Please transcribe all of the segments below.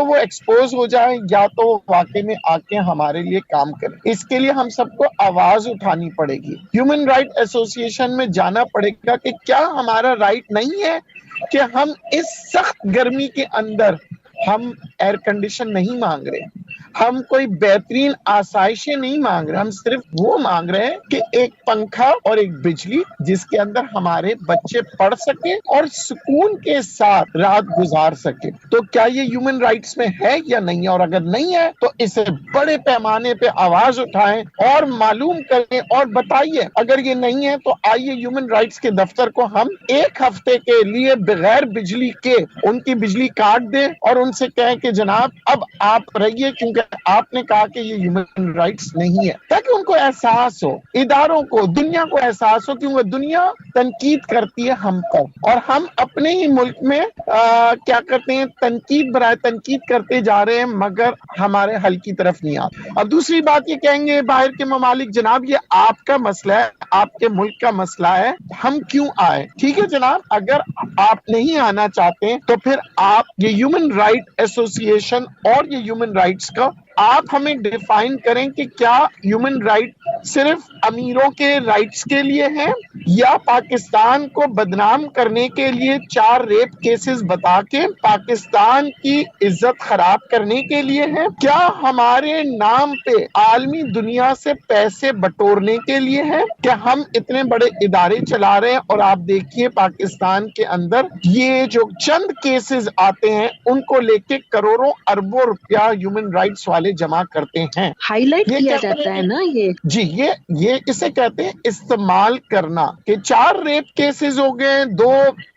وہ ایکسپوز ہو جائیں یا تو وہ واقعی میں آ کے ہمارے لیے کام کریں. اس کے لیے ہم سب کو آواز اٹھانی پڑے گی. ہیومن رائٹ ایسوسیشن میں جانا پڑے گا کہ کیا ہمارا رائٹ نہیں ہے کہ ہم اس سخت گرمی کے اندر ہم ایئر کنڈیشن نہیں مانگ رہے, ہم کوئی بہترین آسائشیں نہیں مانگ رہے, ہم صرف وہ مانگ رہے ہیں کہ ایک پنکھا اور ایک بجلی جس کے اندر ہمارے بچے پڑھ سکیں اور سکون کے ساتھ رات گزار سکیں. تو کیا یہ ہیومن رائٹس میں ہے یا نہیں ہے؟ اور اگر نہیں ہے تو اسے بڑے پیمانے پہ آواز اٹھائیں اور معلوم کریں اور بتائیے. اگر یہ نہیں ہے تو آئیے ہیومن رائٹس کے دفتر کو ہم ایک ہفتے کے لیے بغیر بجلی کے ان کی بجلی کاٹ دیں اور ان سے کہیں کہ جناب اب آپ رہیے کیونکہ آپ نے کہا کہ یہ ہیومن رائٹس نہیں ہے, تاکہ ان کو احساس ہو, اداروں کو, دنیا کو احساس ہو, کیونکہ دنیا تنقید کرتی ہے ہم پر اور ہم اپنے ہی ملک میں کیا کرتے ہیں, تنقید برائے تنقید کرتے جا رہے ہیں مگر ہمارے حل کی طرف نہیں آتے. اب دوسری بات یہ کہیں گے باہر کے ممالک جناب یہ آپ کا مسئلہ ہے, آپ کے ملک کا مسئلہ ہے, ہم کیوں آئے؟ ٹھیک ہے جناب, اگر آپ نہیں آنا چاہتے تو پھر آپ یہ ہیومن رائٹ ایسوسیشن اور یہ ہیومن رائٹس کا آپ ہمیں ڈیفائن کریں کہ کیا ہیومن رائٹ صرف امیروں کے رائٹس کے لیے ہیں یا پاکستان کو بدنام کرنے کے لیے 4 ریپ کیسز بتا کے پاکستان کی عزت خراب کرنے کے لیے ہیں؟ کیا ہمارے نام پہ عالمی دنیا سے پیسے بٹورنے کے لیے ہیں کہ ہم اتنے بڑے ادارے چلا رہے ہیں اور آپ دیکھیے پاکستان کے اندر یہ جو چند کیسز آتے ہیں ان کو لے کے کروڑوں اربوں روپیہ ہیومن رائٹس والے جمع کرتے ہیں, ہائی لائٹ کیا جاتا ہے نا یہ جی یہ اسے کہتے ہیں استعمال کرنا. کہ 4 ریپ کیسز ہو گئے, 2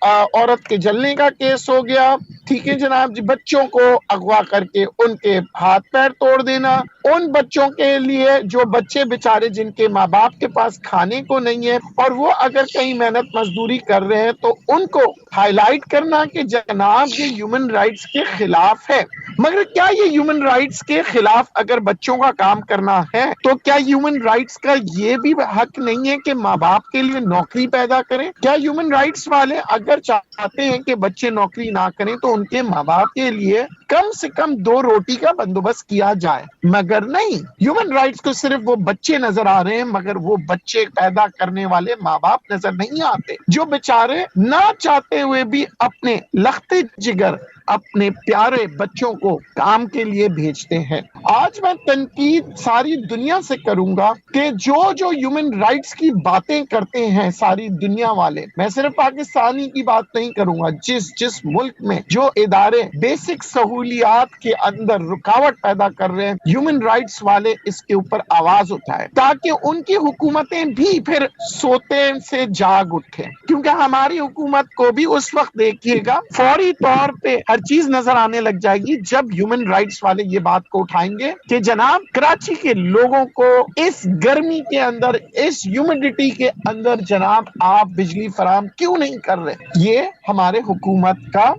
عورت کے جلنے کا کیس ہو گیا, ٹھیک ہے جناب جی, بچوں کو اغوا کر کے ان کے ہاتھ پیر توڑ دینا, ان بچوں کے لیے جو بچے بےچارے جن کے ماں باپ کے پاس کھانے کو نہیں ہے اور وہ اگر کہیں محنت مزدوری کر رہے ہیں تو ان کو ہائی لائٹ کرنا کہ جناب یہ ہیومن رائٹس کے خلاف ہے. مگر کیا یہ ہیومن رائٹس کے خلاف اگر بچوں کا کام کرنا ہے تو کیا ہیومن رائٹس کا یہ بھی حق نہیں ہے کہ ماں باپ کے لیے نوکری پیدا کریں؟ کیا ہیومن رائٹس والے اگر چاہتے ہیں کہ بچے نوکری نہ کریں تو ان کے ماں باپ کے لیے کم سے کم 2 روٹی کا بندوبست کیا جائے؟ مگر نہیں, ہیومن رائٹس کو صرف وہ بچے نظر آ رہے ہیں مگر وہ بچے پیدا کرنے والے ماں باپ نظر نہیں آتے جو بیچارے نہ چاہتے ہوئے بھی اپنے لختے جگر اپنے پیارے بچوں کو کام کے لیے بھیجتے ہیں. آج میں تنقید ساری دنیا سے کروں گا کہ جو ہیومن رائٹس کی باتیں کرتے ہیں ساری دنیا والے, میں صرف پاکستانی کی بات نہیں کروں گا, جس ملک میں جو ادارے بیسک سہولیات کے اندر رکاوٹ پیدا کر رہے ہیں, ہیومن رائٹس والے اس کے اوپر آواز اٹھائے تاکہ ان کی حکومتیں بھی پھر سوتے سے جاگ اٹھے. کیونکہ ہماری حکومت کو بھی اس وقت دیکھیے گا فوری طور پہ ہر چیز نظر آنے لگ جائے گی جب ہیومن رائٹس والے یہ بات کو اٹھائیں گے کہ جناب کراچی کے لوگوں کو اس گرمی کے اندر, اس ہیومیڈیٹی کے اندر جناب آپ بجلی فراہم کیوں نہیں کر رہے. یہ ہمارے حکومت کا,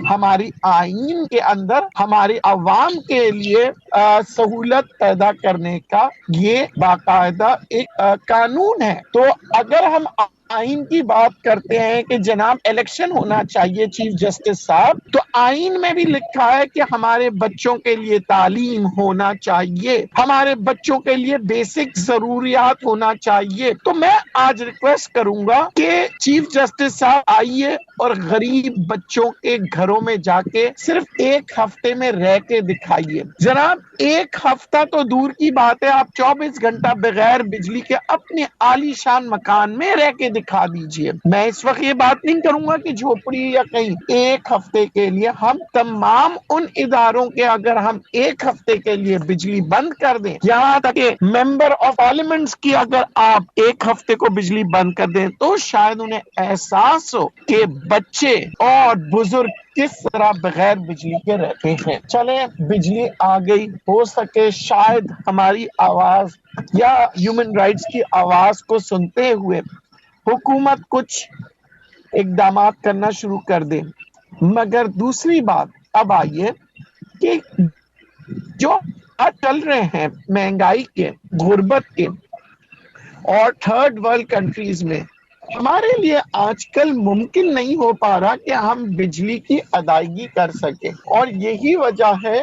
ہماری آئین کے اندر ہماری عوام کے لیے سہولت پیدا کرنے کا یہ باقاعدہ ایک قانون ہے. تو اگر ہم آئین کی بات کرتے ہیں کہ جناب الیکشن ہونا چاہیے چیف جسٹس صاحب, تو آئین میں بھی لکھا ہے کہ ہمارے بچوں کے لیے تعلیم ہونا چاہیے, ہمارے بچوں کے لیے بیسک ضروریات ہونا چاہیے. تو میں آج ریکویسٹ کروں گا کہ چیف جسٹس صاحب آئیے اور غریب بچوں کے گھروں میں جا کے صرف 1 ہفتے میں رہ کے دکھائیے. جناب 1 ہفتہ تو دور کی بات ہے, آپ 24 گھنٹہ بغیر بجلی کے اپنے عالی شان مکان میں رہ کے دکھا دیجئے. میں اس وقت یہ بات نہیں کروں گا کہ جھوپڑی یا کہیں, 1 ہفتے کے لیے ہم تمام ان اداروں کے اگر ہم 1 ہفتے کے لیے بجلی بند کر دیں, یہاں تک کہ ممبر آف پارلیمنٹ کی اگر آپ 1 ہفتے کو بجلی بند کر دیں تو شاید انہیں احساس ہو کہ بچے اور بزرگ کس طرح بغیر بجلی کے رہتے ہیں. چلیں بجلی آ گئی, ہو سکے شاید ہماری آواز یا ہیومن رائٹس کی آواز کو سنتے ہوئے حکومت کچھ اقدامات کرنا شروع کر دے. مگر دوسری بات اب آئیے کہ جو چل رہے ہیں مہنگائی کے, غربت کے اور 3rd ورلڈ کنٹریز میں ہمارے لیے آج کل ممکن نہیں ہو پا رہا کہ ہم بجلی کی ادائیگی کر سکیں، اور یہی وجہ ہے